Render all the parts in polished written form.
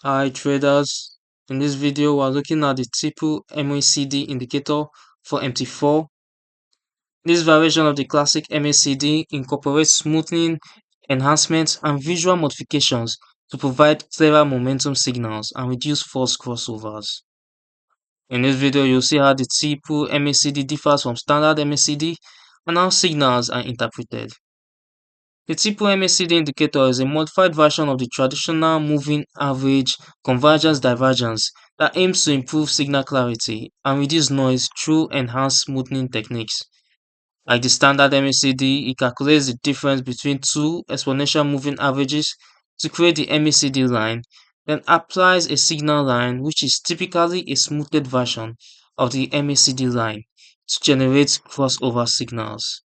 Hi traders, in this video we're looking at the Tipu MACD indicator for MT4. This variation of the classic MACD incorporates smoothing, enhancements, and visual modifications to provide clearer momentum signals and reduce false crossovers. In this video you'll see how the Tipu MACD differs from standard MACD and how signals are interpreted. The Tipu MACD indicator is a modified version of the traditional moving average convergence divergence that aims to improve signal clarity and reduce noise through enhanced smoothing techniques. Like the standard MACD, it calculates the difference between two exponential moving averages to create the MACD line, then applies a signal line, which is typically a smoothed version of the MACD line, to generate crossover signals.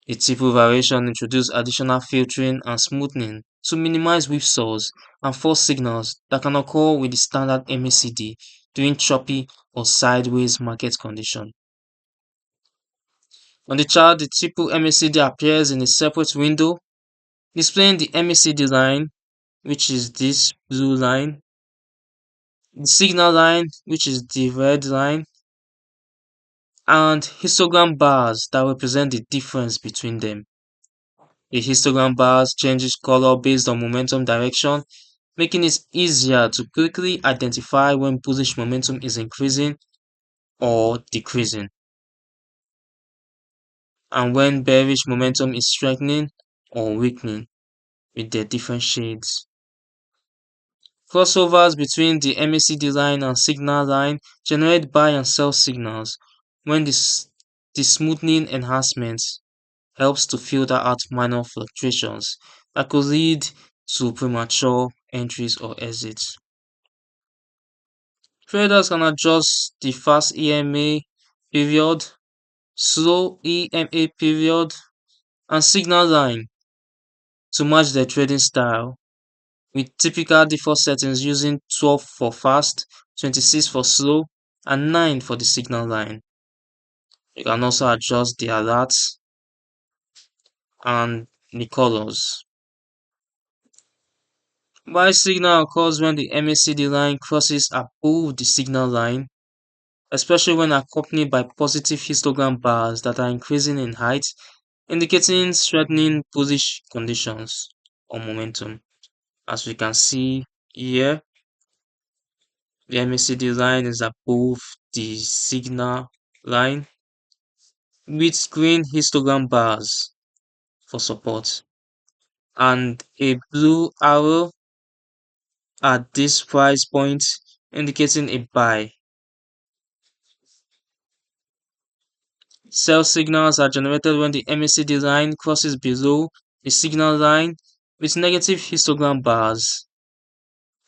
The Tipu variation introduced additional filtering and smoothing to minimize whipsaws and false signals that can occur with the standard MACD during choppy or sideways market condition. On the chart, the Tipu MACD appears in a separate window, displaying the MACD line, which is this blue line, the signal line, which is the red line, and histogram bars that represent the difference between them. The histogram bars changes color based on momentum direction, making it easier to quickly identify when bullish momentum is increasing or decreasing, and when bearish momentum is strengthening or weakening with their different shades. Crossovers between the MACD line and signal line generate buy and sell signals when the smoothing enhancement helps to filter out minor fluctuations that could lead to premature entries or exits. Traders can adjust the fast EMA period, slow EMA period, and signal line to match their trading style, with typical default settings using 12 for fast, 26 for slow, and 9 for the signal line. You can also adjust the alerts and the colors. Buy signal occurs when the MACD line crosses above the signal line, especially when accompanied by positive histogram bars that are increasing in height, indicating strengthening bullish conditions or momentum. As we can see here, the MACD line is above the signal line with green histogram bars for support and a blue arrow at this price point indicating a buy. Sell signals are generated when the MACD line crosses below the signal line with negative histogram bars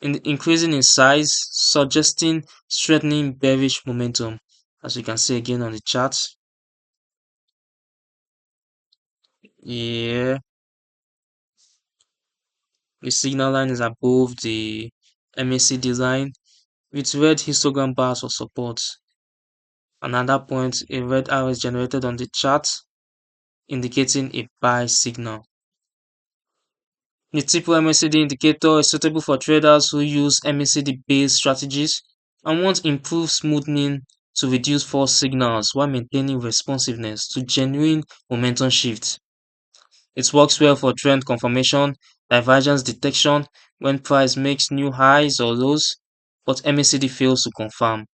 increasing in size, suggesting strengthening bearish momentum, as we can see again on the chart. Yeah, the signal line is above the MACD line with red histogram bars for support. And at that point, a red arrow is generated on the chart, indicating a buy signal. The Tipu MACD indicator is suitable for traders who use MACD-based strategies and want improved smoothing to reduce false signals while maintaining responsiveness to genuine momentum shifts. It works well for trend confirmation, divergence detection when price makes new highs or lows, but MACD fails to confirm,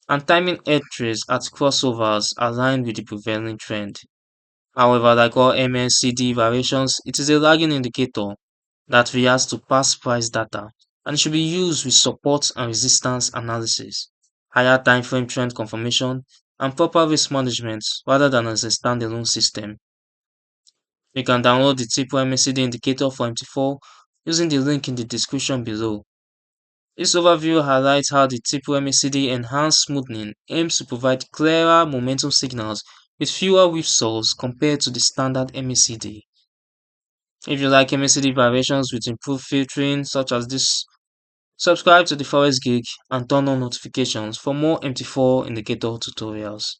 and timing entries at crossovers aligned with the prevailing trend. However, like all MACD variations, it is a lagging indicator that reacts to past price data, and it should be used with support and resistance analysis, higher timeframe trend confirmation, and proper risk management rather than as a standalone system. You can download the Tipu MACD indicator for MT4 using the link in the description below. This overview highlights how the Tipu MACD enhanced smoothing aims to provide clearer momentum signals with fewer whipsaws compared to the standard MACD. If you like MACD variations with improved filtering such as this, subscribe to the Forex Geek and turn on notifications for more MT4 indicator tutorials.